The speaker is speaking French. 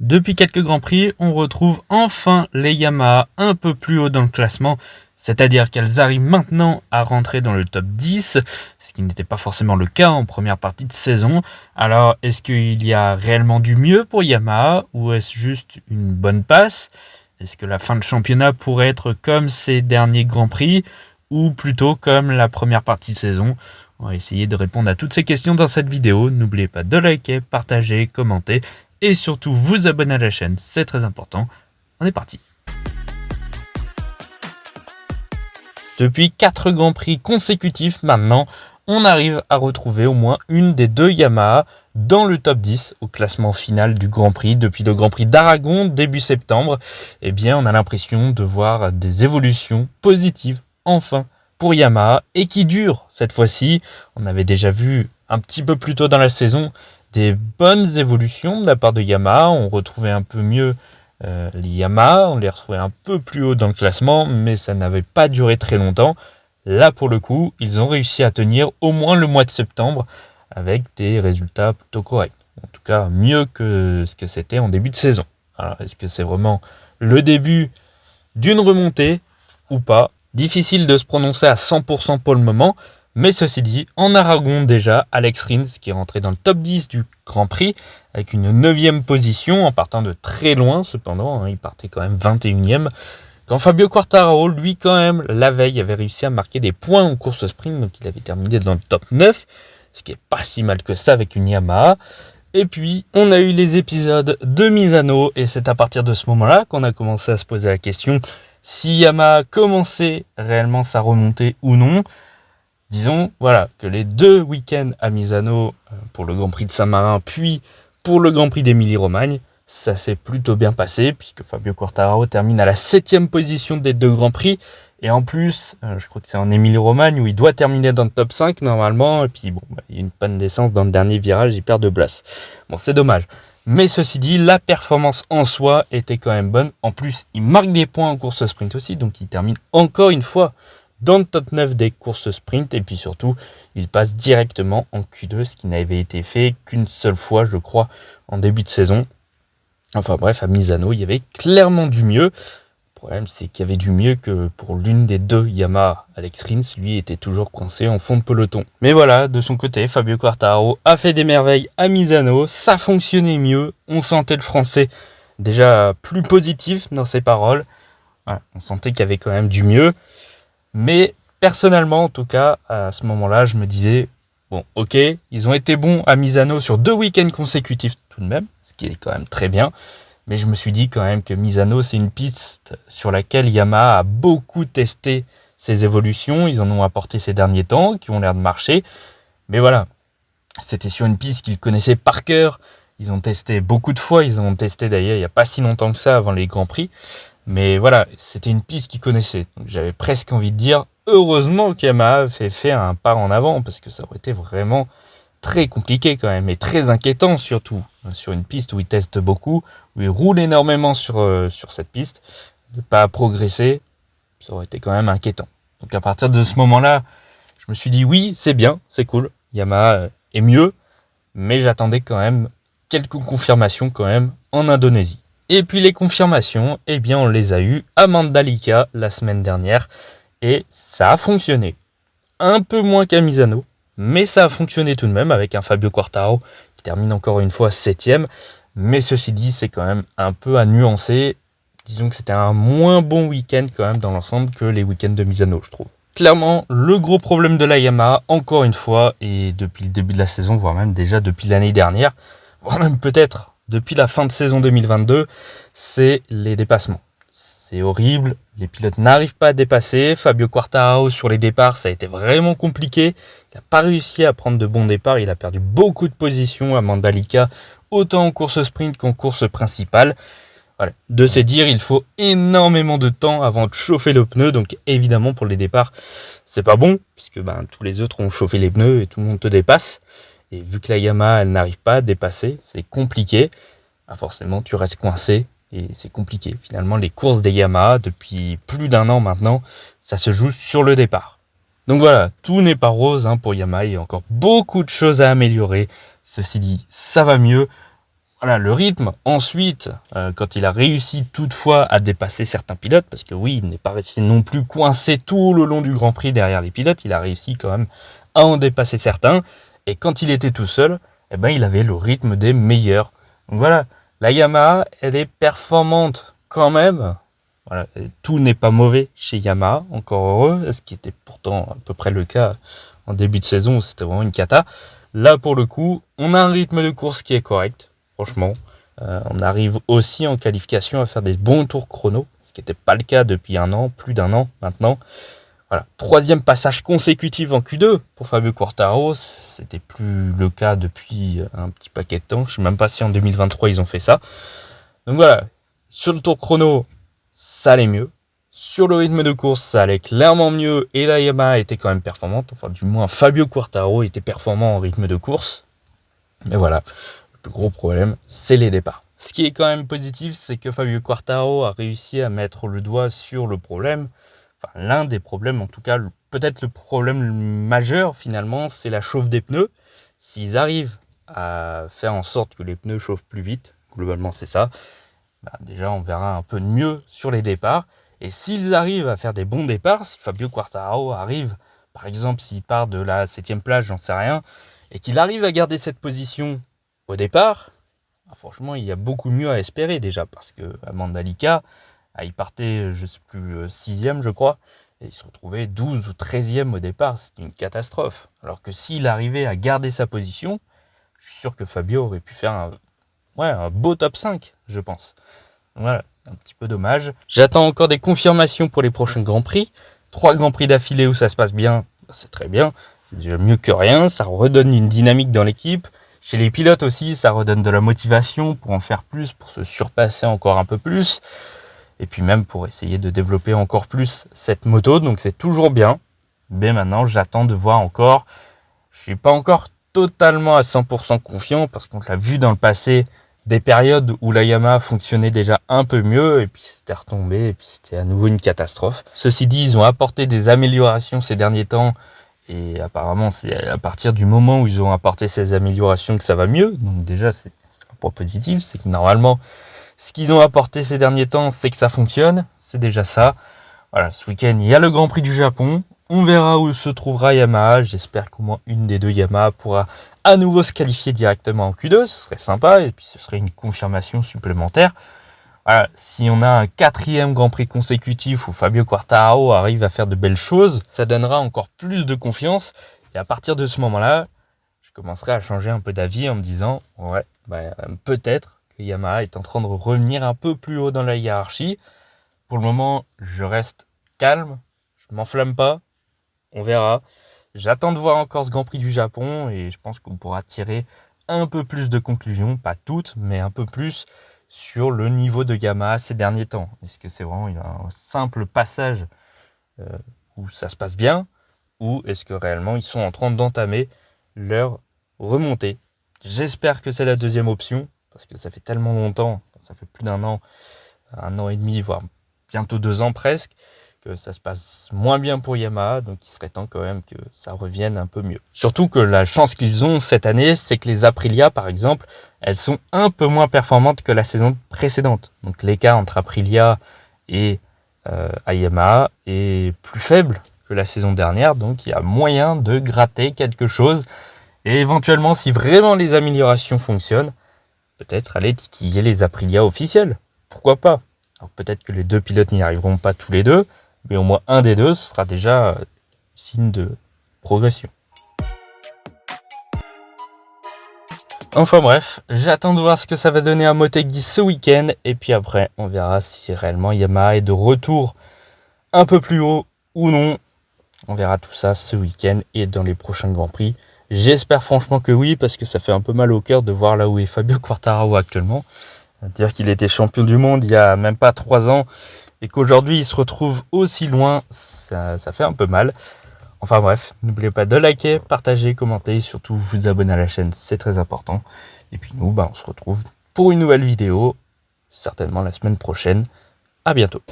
Depuis quelques Grands Prix, on retrouve enfin les Yamaha un peu plus haut dans le classement, c'est-à-dire qu'elles arrivent maintenant à rentrer dans le top 10, ce qui n'était pas forcément le cas en première partie de saison. Alors, est-ce qu'il y a réellement du mieux pour Yamaha ou est-ce juste une bonne passe? Est-ce que la fin de championnat pourrait être comme ces derniers Grands Prix ou plutôt comme la première partie de saison? On va essayer de répondre à toutes ces questions dans cette vidéo. N'oubliez pas de liker, partager, commenter et surtout vous abonner à la chaîne, c'est très important. On est parti. Depuis 4 Grands Prix consécutifs maintenant, on arrive à retrouver au moins une des deux Yamaha dans le top 10 au classement final du Grand Prix. Depuis le Grand Prix d'Aragon début septembre, eh bien on a l'impression de voir des évolutions positives enfin pour Yamaha et qui durent cette fois-ci. On avait déjà vu un petit peu plus tôt dans la saison des bonnes évolutions de la part de Yamaha. On retrouvait un peu mieux les Yamaha, on les retrouvait un peu plus haut dans le classement, mais ça n'avait pas duré très longtemps. Là, pour le coup, ils ont réussi à tenir au moins le mois de septembre avec des résultats plutôt corrects. En tout cas, mieux que ce que c'était en début de saison. Alors, est-ce que c'est vraiment le début d'une remontée ou pas? Difficile de se prononcer à 100% pour le moment. Mais ceci dit, en Aragon déjà, Alex Rins qui est rentré dans le top 10 du Grand Prix avec une 9e position en partant de très loin cependant, il partait quand même 21e. Quand Fabio Quartararo, lui quand même, la veille avait réussi à marquer des points en course sprint, donc il avait terminé dans le top 9, ce qui est pas si mal que ça avec une Yamaha. Et puis, on a eu les épisodes de Misano et c'est à partir de ce moment-là qu'on a commencé à se poser la question si Yamaha commençait réellement sa remontée ou non. Disons voilà, que les 2 week-ends à Misano pour le Grand Prix de Saint-Marin, puis pour le Grand Prix d'Émilie-Romagne, ça s'est plutôt bien passé, puisque Fabio Quartararo termine à la 7e position des 2 Grands Prix. Et en plus, je crois que c'est en Émilie-Romagne où il doit terminer dans le top 5 normalement. Et puis bon, il y a une panne d'essence dans le dernier virage, il perd de place. Bon, c'est dommage. Mais ceci dit, la performance en soi était quand même bonne. En plus, il marque des points en course sprint aussi, donc il termine encore une fois dans le top 9 des courses sprint, et puis surtout, il passe directement en Q2, ce qui n'avait été fait qu'une seule fois, je crois, en début de saison. Enfin bref, à Misano, il y avait clairement du mieux. Le problème, c'est qu'il y avait du mieux que pour l'une des 2 Yamaha. Alex Rins, lui, était toujours coincé en fond de peloton. Mais voilà, de son côté, Fabio Quartararo a fait des merveilles à Misano, ça fonctionnait mieux, on sentait le français déjà plus positif dans ses paroles. Voilà, on sentait qu'il y avait quand même du mieux. Mais personnellement, en tout cas, à ce moment-là, je me disais, bon, ok, ils ont été bons à Misano sur 2 week-ends consécutifs tout de même, ce qui est quand même très bien. Mais je me suis dit quand même que Misano, c'est une piste sur laquelle Yamaha a beaucoup testé ses évolutions. Ils en ont apporté ces derniers temps, qui ont l'air de marcher. Mais voilà, c'était sur une piste qu'ils connaissaient par cœur. Ils ont testé beaucoup de fois. Ils en ont testé d'ailleurs il n'y a pas si longtemps que ça avant les Grands Prix. Mais voilà, c'était une piste qu'ils connaissaient. Donc j'avais presque envie de dire, heureusement qu'Yamaha fait un pas en avant, parce que ça aurait été vraiment très compliqué quand même, et très inquiétant surtout, sur une piste où ils testent beaucoup, où ils roulent énormément sur cette piste. Ne pas progresser, ça aurait été quand même inquiétant. Donc à partir de ce moment-là, je me suis dit oui, c'est bien, c'est cool, Yamaha est mieux, mais j'attendais quand même quelques confirmations quand même en Indonésie. Et puis les confirmations, eh bien on les a eues à Mandalika la semaine dernière et ça a fonctionné. Un peu moins qu'à Misano, mais ça a fonctionné tout de même avec un Fabio Quartararo qui termine encore une fois 7e. Mais ceci dit, c'est quand même un peu à nuancer. Disons que c'était un moins bon week-end quand même dans l'ensemble que les week-ends de Misano, je trouve. Clairement, le gros problème de la Yamaha, encore une fois, et depuis le début de la saison, voire même déjà depuis l'année dernière, voire même peut-être depuis la fin de saison 2022, c'est les dépassements. C'est horrible, les pilotes n'arrivent pas à dépasser. Fabio Quartararo sur les départs, ça a été vraiment compliqué. Il n'a pas réussi à prendre de bons départs, il a perdu beaucoup de positions à Mandalika, autant en course sprint qu'en course principale. Voilà. De se dire, il faut énormément de temps avant de chauffer le pneu, donc évidemment pour les départs, c'est pas bon, puisque tous les autres ont chauffé les pneus et tout le monde te dépasse. Et vu que la Yamaha, elle n'arrive pas à dépasser, c'est compliqué. Forcément, tu restes coincé et c'est compliqué. Finalement, les courses des Yamaha, depuis plus d'1 an maintenant, ça se joue sur le départ. Donc voilà, tout n'est pas rose pour Yamaha. Il y a encore beaucoup de choses à améliorer. Ceci dit, ça va mieux. voilà, le rythme. Ensuite, quand il a réussi toutefois à dépasser certains pilotes, parce que oui, il n'est pas resté non plus coincé tout le long du Grand Prix derrière les pilotes, il a réussi quand même à en dépasser certains. Et quand il était tout seul, eh ben, il avait le rythme des meilleurs. Donc voilà, la Yamaha, elle est performante quand même. Voilà, tout n'est pas mauvais chez Yamaha, encore heureux, ce qui était pourtant à peu près le cas en début de saison où c'était vraiment une cata. Là, pour le coup, on a un rythme de course qui est correct, franchement. On arrive aussi en qualification à faire des bons tours chrono, ce qui n'était pas le cas depuis un an, plus d'un an maintenant. Voilà, troisième passage consécutif en Q2 pour Fabio Quartararo, c'était plus le cas depuis un petit paquet de temps. Je ne sais même pas si en 2023 ils ont fait ça. Donc voilà, sur le tour chrono, ça allait mieux. Sur le rythme de course, ça allait clairement mieux et la Yamaha était quand même performante. Enfin, du moins, Fabio Quartararo était performant en rythme de course. Mais voilà, le plus gros problème, c'est les départs. Ce qui est quand même positif, c'est que Fabio Quartararo a réussi à mettre le doigt sur le problème. Enfin, l'un des problèmes, en tout cas, peut-être le problème majeur finalement, c'est la chauffe des pneus. S'ils arrivent à faire en sorte que les pneus chauffent plus vite, globalement c'est ça, bah déjà on verra un peu de mieux sur les départs. Et s'ils arrivent à faire des bons départs, si Fabio Quartararo arrive, par exemple s'il part de la 7ème place, j'en sais rien, et qu'il arrive à garder cette position au départ, bah franchement il y a beaucoup mieux à espérer déjà, parce que Amanda Lika, il partait, je sais plus, 6ème je crois, et il se retrouvait 12 ou 13ème au départ, c'était une catastrophe. Alors que s'il arrivait à garder sa position, je suis sûr que Fabio aurait pu faire un beau top 5, je pense. Voilà, c'est un petit peu dommage. J'attends encore des confirmations pour les prochains Grands Prix. 3 Grands Prix d'affilée où ça se passe bien, c'est très bien. C'est déjà mieux que rien, ça redonne une dynamique dans l'équipe. Chez les pilotes aussi, ça redonne de la motivation pour en faire plus, pour se surpasser encore un peu plus. Et puis même pour essayer de développer encore plus cette moto. Donc c'est toujours bien. Mais maintenant, j'attends de voir encore. Je suis pas encore totalement à 100% confiant parce qu'on l'a vu dans le passé, des périodes où la Yamaha fonctionnait déjà un peu mieux et puis c'était retombé et puis c'était à nouveau une catastrophe. Ceci dit, ils ont apporté des améliorations ces derniers temps et apparemment c'est à partir du moment où ils ont apporté ces améliorations que ça va mieux. Donc déjà c'est un point positif, c'est que normalement ce qu'ils ont apporté ces derniers temps c'est que ça fonctionne, c'est déjà ça. Voilà, ce week-end il y a le Grand Prix du Japon. On verra où se trouvera Yamaha. J'espère qu'au moins une des deux Yamaha pourra à nouveau se qualifier directement en Q2. Ce serait sympa et puis ce serait une confirmation supplémentaire. Voilà, si on a un 4e Grand Prix consécutif où Fabio Quartararo arrive à faire de belles choses, ça donnera encore plus de confiance. Et à partir de ce moment-là, je commencerai à changer un peu d'avis en me disant peut-être que Yamaha est en train de revenir un peu plus haut dans la hiérarchie. Pour le moment, je reste calme, je m'enflamme pas. On verra. J'attends de voir encore ce Grand Prix du Japon et je pense qu'on pourra tirer un peu plus de conclusions, pas toutes, mais un peu plus sur le niveau de Yamaha ces derniers temps. Est-ce que c'est vraiment un simple passage où ça se passe bien ou est-ce que réellement ils sont en train d'entamer leur remontée? J'espère que c'est la deuxième option parce que ça fait tellement longtemps, ça fait plus d'un an et demi, voire bientôt 2 ans presque, que ça se passe moins bien pour Yamaha, donc il serait temps quand même que ça revienne un peu mieux. Surtout que la chance qu'ils ont cette année, c'est que les Aprilia, par exemple, elles sont un peu moins performantes que la saison précédente. Donc l'écart entre Aprilia et Yamaha est plus faible que la saison dernière, donc il y a moyen de gratter quelque chose. Et éventuellement, si vraiment les améliorations fonctionnent, peut-être aller titiller les Aprilia officiels. Pourquoi pas? Alors peut-être que les deux pilotes n'y arriveront pas tous les deux, mais au moins un des deux sera déjà signe de progression. Enfin bref, j'attends de voir ce que ça va donner à Motegi ce week-end, et puis après on verra si réellement Yamaha est de retour un peu plus haut ou non. On verra tout ça ce week-end et dans les prochains Grands Prix. J'espère franchement que oui, parce que ça fait un peu mal au cœur de voir là où est Fabio Quartararo actuellement. Dire qu'il était champion du monde il y a même pas 3 ans, et qu'aujourd'hui il se retrouve aussi loin, ça fait un peu mal. Enfin bref, n'oubliez pas de liker, partager, commenter et surtout vous abonner à la chaîne, c'est très important. Et puis nous, on se retrouve pour une nouvelle vidéo, certainement la semaine prochaine. À bientôt.